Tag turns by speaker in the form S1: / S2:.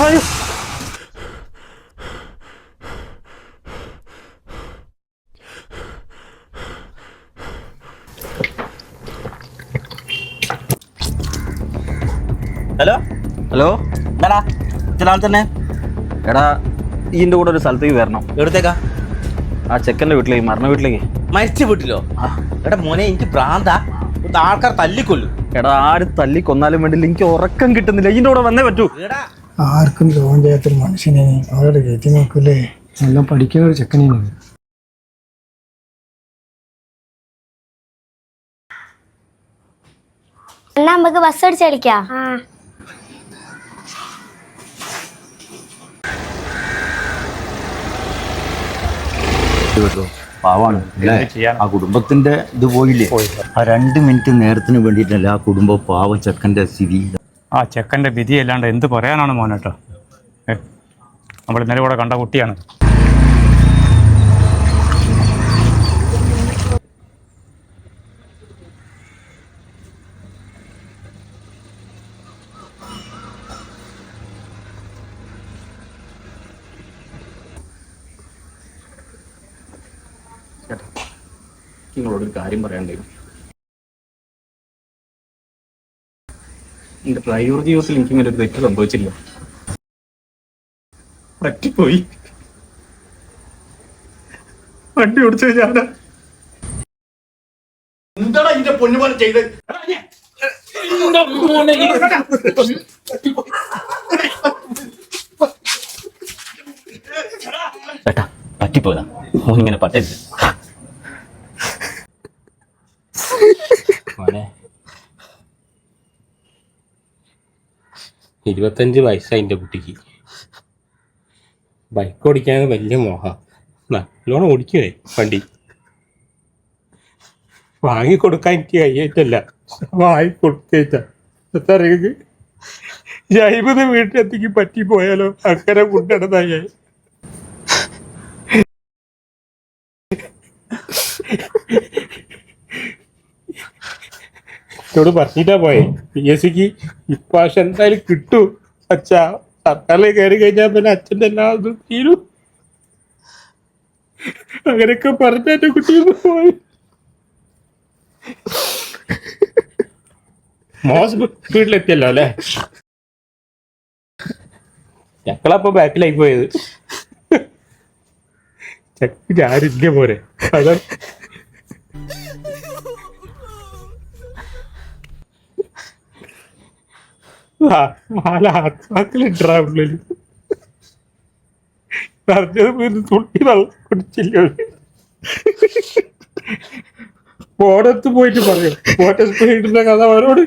S1: അയ്യോ.
S2: Hello
S1: hello
S2: എന്താടാ ഇത്രനാൾ തന്നെ?
S1: എടാ ഈൻ്റെ കൂടെ ഒരു സ്ഥലത്തേക്ക് വരണം.
S2: എവിടത്തേക്കാ?
S1: ആ ചെക്കൻ്റെ വീട്ടിലേക്ക്, മരണ വീട്ടിലേക്ക്.
S2: മരിച്ച വീട്ടിലോ? എടാ മോനെ, എനിക്ക് ഭ്രാന്താ, ആൾക്കാർ തല്ലിക്കൊല്ലു.
S1: എടാ ആര് തല്ലി കൊന്നാലും വേണ്ടില്ല, എനിക്ക് ഉറക്കം കിട്ടുന്നില്ല. ഇതിൻ്റെ കൂടെ വന്നേ പറ്റൂ.
S3: ആർക്കും ദ്രോഹം ചെയ്യാത്തൊരു മനുഷ്യനെ അവരുടെ കയറ്റി നോക്കൂലേ. നല്ല പഠിക്കുന്ന ഒരു ചെക്കനാണ്.
S4: എന്നാ നമുക്ക് ബസ് അടിച്ച് കളിക്കാം.
S5: പാവാണ് ആ കുടുംബത്തിന്റെ ഇത് പോയില്ലേ. ആ 2 മിനിറ്റ് നേരത്തിന് വേണ്ടിയിട്ടല്ല ആ കുടുംബം പാവം ചെക്കന്റെ സ്ഥിതി.
S6: ആ ചെക്കൻ്റെ വിധി അല്ലാണ്ട് എന്ത് പറയാനാണ് മോനേട്ടോ. നമ്മൾ ഇന്നലെ കൂടെ കണ്ട കുട്ടിയാണ്.
S1: നിങ്ങളോടൊരു കാര്യം പറയാണ്ടേ. എൻ്റെ പ്രൈവറ്റ് ജീവിതത്തിൽ എനിക്കിങ്ങനെ ഒരു തെറ്റ് സംഭവിച്ചില്ല. പറ്റിപ്പോയി. വണ്ടി ഓടിച്ചത് ഞാനാ.
S2: എന്താടാ ഇതിന്റെ പൊന്നുപോലെ ചെയ്ത്?
S5: ചേട്ടാ പറ്റിപ്പോയതാ, ഇങ്ങനെ പറ്റരുത്.
S7: മോനെ 25 വയസ്സായി എൻ്റെ കുട്ടിക്ക്. ബൈക്ക് ഓടിക്കാൻ വലിയ മോഹം. നല്ലോണം ഓടിക്കുവേ വണ്ടി. വാങ്ങിക്കൊടുക്കാൻ എനിക്ക് കഴിയറ്റല്ല, വാങ്ങിക്കൊടുത്തേച്ച എത്രക്ക് 50 വീട്ടിലെത്തിക്ക് പറ്റിപ്പോയാലോ അങ്ങനെ കൊണ്ടിടന്നായി. ോട് പറഞ്ഞിട്ടാ പോയെ PSCക്ക് ഇപ്രാവശ്യം എന്തായാലും കിട്ടൂ അച്ഛാ. സർക്കാരിൽ കയറി കഴിഞ്ഞാൽ പിന്നെ അച്ഛൻ്റെ എല്ലാ ഇതും തീരും. അങ്ങനെയൊക്കെ പറഞ്ഞ എന്റെ കുട്ടി പോയി. മോശം വീട്ടിലെത്തിയല്ലോ അല്ലേ. ഞങ്ങളപ്പോ ബാക്കിലായി പോയത്. ചെക്ക് ആരില്ല പോരെ അതാ. ആത്മാക്കളിട്ടാ ഉള്ളില് പറഞ്ഞത് തുള്ളി വെള്ളം കുടിച്ചില്ല. പോടത്ത് പോയിട്ട് പറയും പോട്ട സ്പീഡിന്റെ കഥ അവരോട്.